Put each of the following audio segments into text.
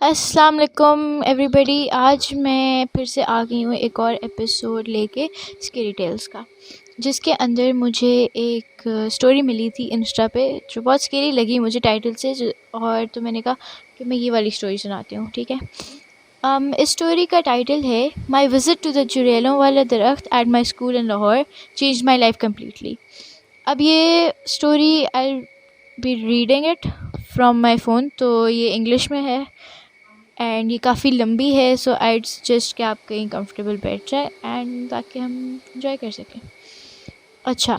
अस्सलाम वालेकुम एवरीबॉडी। आज मैं फिर से आ गई हूँ एक और एपिसोड लेके स्केरी टेल्स का, जिसके अंदर मुझे एक स्टोरी मिली थी इंस्टा पे जो बहुत स्केरी लगी मुझे टाइटल से और तो मैंने कहा कि मैं ये वाली स्टोरी सुनाती हूँ। ठीक है। इस स्टोरी का टाइटल है माई विज़िट टू द चुड़ैलों वाला दरख्त at my school in Lahore change my life completely. अब ये story I be reading it from my phone, तो ये इंग्लिश में है एंड ये काफ़ी लंबी है, सो आई सजेस्ट कि आप कहीं कंफर्टेबल बैठ जाए एंड ताकि हम इंजॉय कर सकें। अच्छा,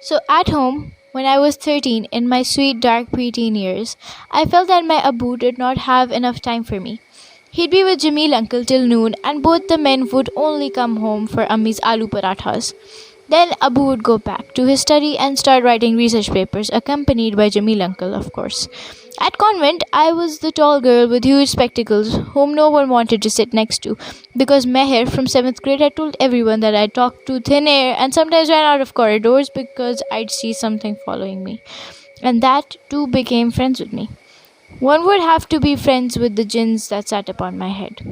so at home when I was 13 in my sweet dark preteen years, I felt that my Abu did not have enough time for me. He'd be with Jamil uncle till noon and both the men would only come home for Ammi's aloo parathas. Then Abu would go back to his study and start writing research papers, accompanied by Jamil uncle, of course. At convent, I was the tall girl with huge spectacles whom no one wanted to sit next to because Meher from 7th grade had told everyone that I talked to thin air and sometimes ran out of corridors because I'd see something following me. And that too became friends with me. One would have to be friends with the jinns that sat upon my head.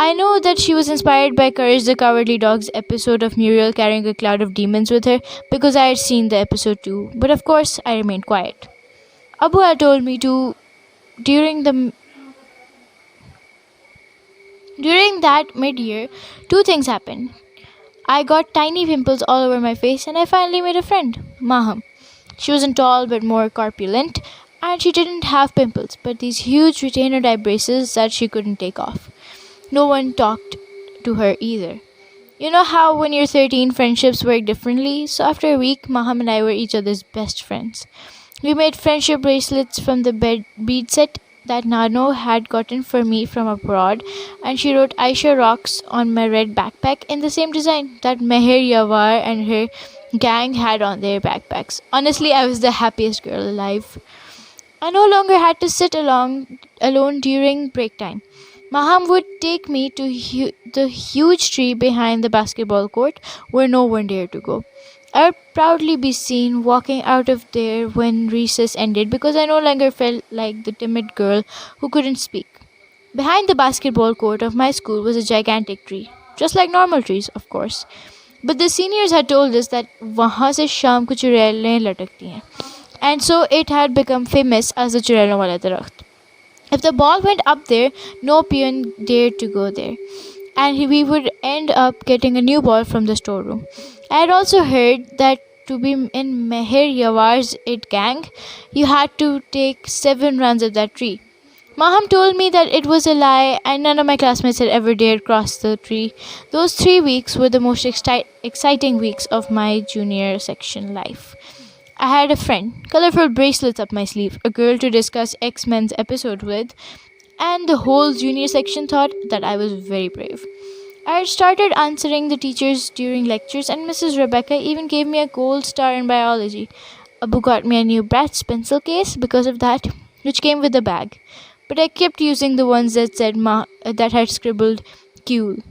I know that she was inspired by Courage the Cowardly Dog's episode of Muriel carrying a cloud of demons with her because I had seen the episode too, but of course I remained quiet. Abu had told me to during the during that mid-year, two things happened. I got tiny pimples all over my face and I finally made a friend, Maham. She wasn't tall but more corpulent, and she didn't have pimples but these huge retainer type braces that she couldn't take off. No one talked to her either. You know how when you're 13 friendships work differently? So after a week, Maham and I were each other's best friends. We made friendship bracelets from the bead set that Nano had gotten for me from abroad, and she wrote Aisha Rocks on my red backpack in the same design that Meher Yawar and her gang had on their backpacks. Honestly, I was the happiest girl alive. I no longer had to sit alone during break time. Maham would take me to the huge tree behind the basketball court where no one dared to go. I would proudly be seen walking out of there when recess ended because I no longer felt like the timid girl who couldn't speak. Behind the basketball court of my school was a gigantic tree, just like normal trees, of course. But the seniors had told us that वहाँ से शाम को चुड़ैलें लटकती हैं, and so it had become famous as the चुड़ैलों वाला दरख्त. If the ball went up there, no peon dared to go there, and we would end up getting a new ball from the storeroom. I had also heard that to be in Meher Yawar's It gang, you had to take 7 runs at that tree. Maham told me that it was a lie and none of my classmates had ever dared cross the tree. Those 3 weeks were the most exciting weeks of my junior section life. I had a friend, colorful bracelets up my sleeve, a girl to discuss X-Men's episode with, and the whole junior section thought that I was very brave. I had started answering the teachers during lectures, and Mrs. Rebecca even gave me a gold star in biology. Abu got me a new Bratz pencil case because of that, which came with a bag. But I kept using the ones that said that had scribbled Q.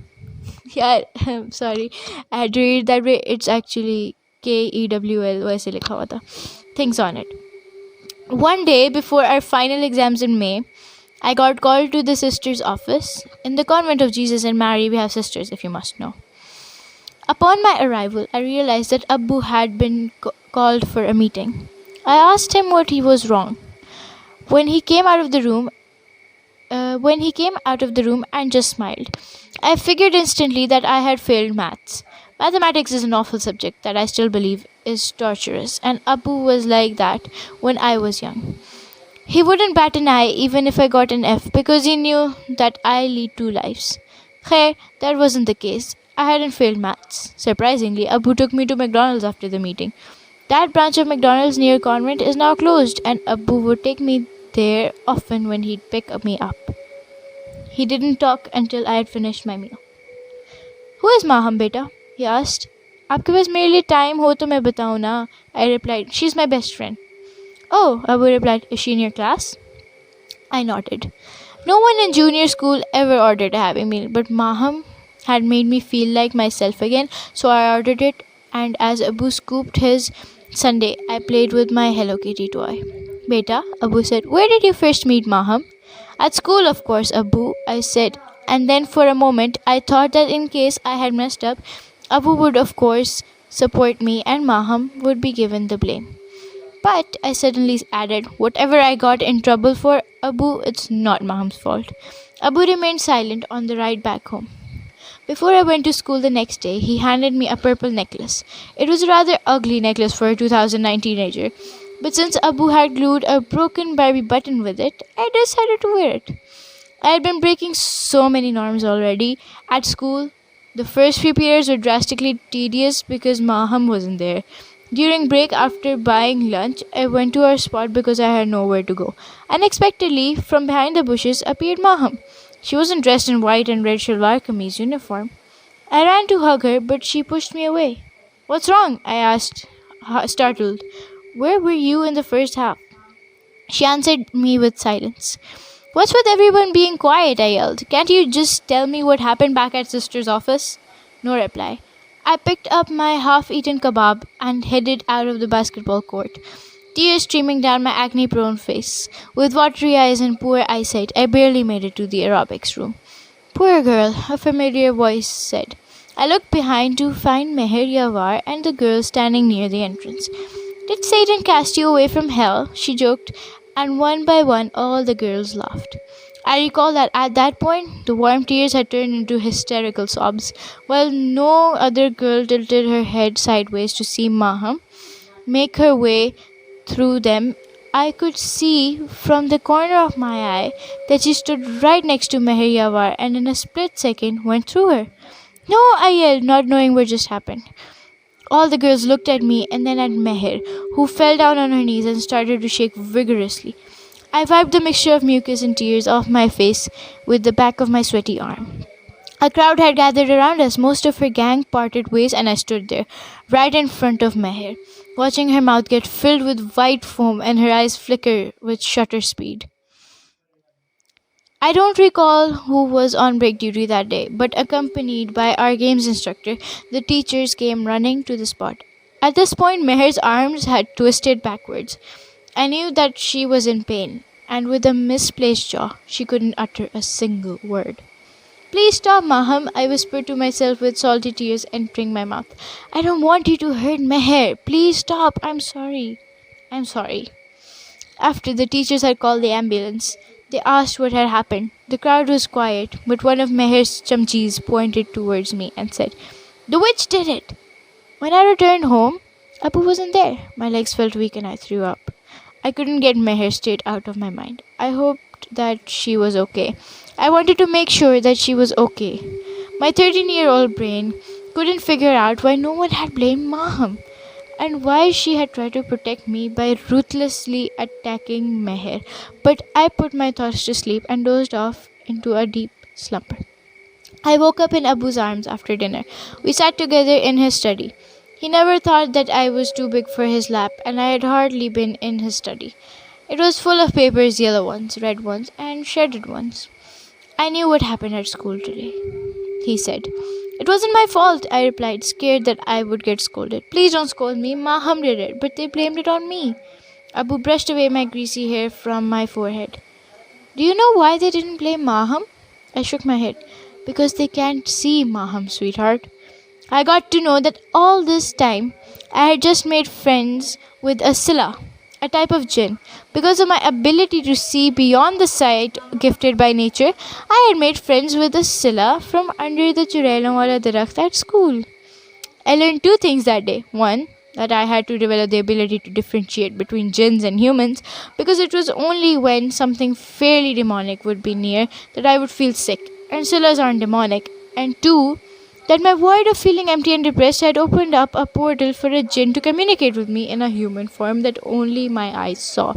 Yeah, I'm sorry. I had to read that way. It's actually KEWL वैसे लिखा हुआ था. Things on it. One day before our final exams in May, I got called to the sister's office. In the convent of Jesus and Mary, we have sisters, if you must know. Upon my arrival, I realized that Abu had been called for a meeting. I asked him what he was wrong. When he came out of the room, and just smiled, I figured instantly that I had failed maths. Mathematics is an awful subject that I still believe is torturous, and Abu was like that when I was young. He wouldn't bat an eye even if I got an F because he knew that I lead 2 lives. Khair, that wasn't the case. I hadn't failed maths. Surprisingly, Abu took me to McDonald's after the meeting. That branch of McDonald's near Convent is now closed, and Abu would take me there often when he'd pick me up. He didn't talk until I had finished my meal. Who is Maham, beta? He asked. आपके पास मेरे लिए time हो तो मैं बताऊँ ना. I replied, she's my best friend. Oh, Abu replied, is she in your class? I nodded. No one in junior school ever ordered a Happy Meal, but Maham had made me feel like myself again, so I ordered it, and as Abu scooped his sundae, I played with my Hello Kitty toy. Beta, Abu said, where did you first meet Maham? At school, of course, Abu, I said. And then for a moment, I thought that in case I had messed up, Abu would, of course, support me and Maham would be given the blame. But I suddenly added, whatever I got in trouble for, Abu, it's not Maham's fault. Abu remained silent on the ride back home. Before I went to school the next day, he handed me a purple necklace. It was a rather ugly necklace for a 2009 teenager, but since Abu had glued a broken Barbie button with it, I decided to wear it. I had been breaking so many norms already. At school, the first few periods were drastically tedious because Maham wasn't there. During break, after buying lunch, I went to our spot because I had nowhere to go. Unexpectedly, from behind the bushes appeared Maham. She wasn't dressed in white and red shalwar kameez uniform. I ran to hug her, but she pushed me away. What's wrong? I asked, startled. Where were you in the first half? She answered me with silence. What's with everyone being quiet? I yelled. Can't you just tell me what happened back at sister's office? No reply. I picked up my half eaten kebab and headed out of the basketball court, tears streaming down my acne prone face. With watery eyes and poor eyesight, I barely made it to the aerobics room. Poor girl, a familiar voice said. I looked behind to find Meher Yawar and the girl standing near the entrance. Did Satan cast you away from hell? She joked, and one by one all the girls laughed. I recall that at that point, the warm tears had turned into hysterical sobs, while no other girl tilted her head sideways to see Maham make her way through them. I could see from the corner of my eye that she stood right next to Meher Yawar and in a split second went through her. No, I yelled, not knowing what just happened. All the girls looked at me and then at Meher, who fell down on her knees and started to shake vigorously. I wiped the mixture of mucus and tears off my face with the back of my sweaty arm. A crowd had gathered around us. Most of her gang parted ways, and I stood there, right in front of Meher, watching her mouth get filled with white foam and her eyes flicker with shutter speed. I don't recall who was on break duty that day, but accompanied by our games instructor, the teachers came running to the spot. At this point, Meher's arms had twisted backwards. I knew that she was in pain, and with a misplaced jaw, she couldn't utter a single word. Please stop, Maham, I whispered to myself with salty tears entering my mouth. I don't want you to hurt Meher. Please stop. I'm sorry. I'm sorry. After the teachers had called the ambulance, they asked what had happened. The crowd was quiet, but one of Meher's chamchis pointed towards me and said, The witch did it! When I returned home, Apu wasn't there. My legs felt weak and I threw up. I couldn't get Meher straight out of my mind. I hoped that she was okay. I wanted to make sure that she was okay. My 13-year-old brain couldn't figure out why no one had blamed Maham and why she had tried to protect me by ruthlessly attacking Meher. But I put my thoughts to sleep and dozed off into a deep slumber. I woke up in Abu's arms after dinner. We sat together in his study. He never thought that I was too big for his lap, and I had hardly been in his study. It was full of papers, yellow ones, red ones, and shredded ones. I knew what happened at school today, he said. It wasn't my fault, I replied, scared that I would get scolded. Please don't scold me. Maham did it, but they blamed it on me. Abu brushed away my greasy hair from my forehead. Do you know why they didn't blame Maham? I shook my head. Because they can't see Maham, sweetheart. I got to know that all this time I had just made friends with a Silla, a type of jinn. Because of my ability to see beyond the sight gifted by nature, I had made friends with a Silla from under the Churailamwala Darakht at school. I learned two things that day. One, that I had to develop the ability to differentiate between jinns and humans, because it was only when something fairly demonic would be near that I would feel sick, and Sillas aren't demonic. And two, that my void of feeling empty and depressed had opened up a portal for a jinn to communicate with me in a human form that only my eyes saw.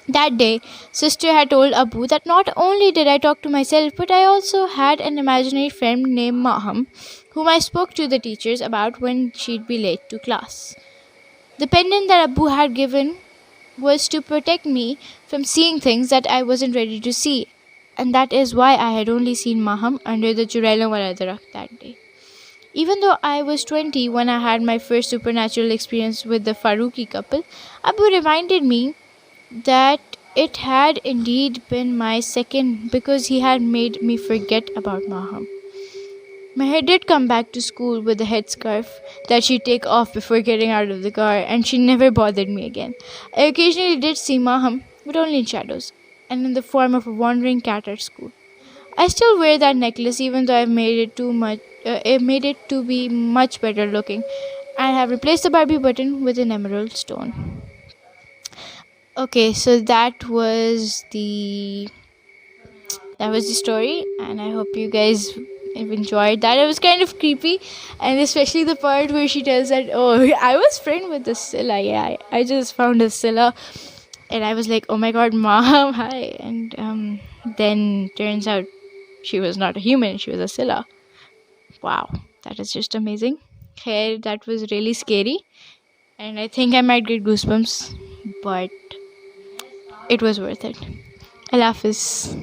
That day, sister had told Abu that not only did I talk to myself, but I also had an imaginary friend named Maham, whom I spoke to the teachers about when she'd be late to class. The pendant that Abu had given was to protect me from seeing things that I wasn't ready to see, and that is why I had only seen Maham under the Churailamwala Darakht that day. Even though I was 20 when I had my first supernatural experience with the Faruqi couple, Abu reminded me that It had indeed been my second because he had made me forget about Maham. Meher did come back to school with a headscarf that she'd take off before getting out of the car, and she never bothered me again. I occasionally did see Maham, but only in shadows, and in the form of a wandering cat at school. I still wear that necklace even though I've made it too much. I've made it to be much better looking, and have replaced the Barbie button with an emerald stone. Okay, so that was the story, and I hope you guys have enjoyed that. It was kind of creepy, and especially the part where she tells that, oh, I was friend with the Scylla. Yeah, I just found a Scylla, and I was like, oh my god, mom, hi. And then turns out she was not a human, she was a Scylla. Wow, that is just amazing. Okay, that was really scary, and I think I might get goosebumps, but it was worth it. Allah Hafiz.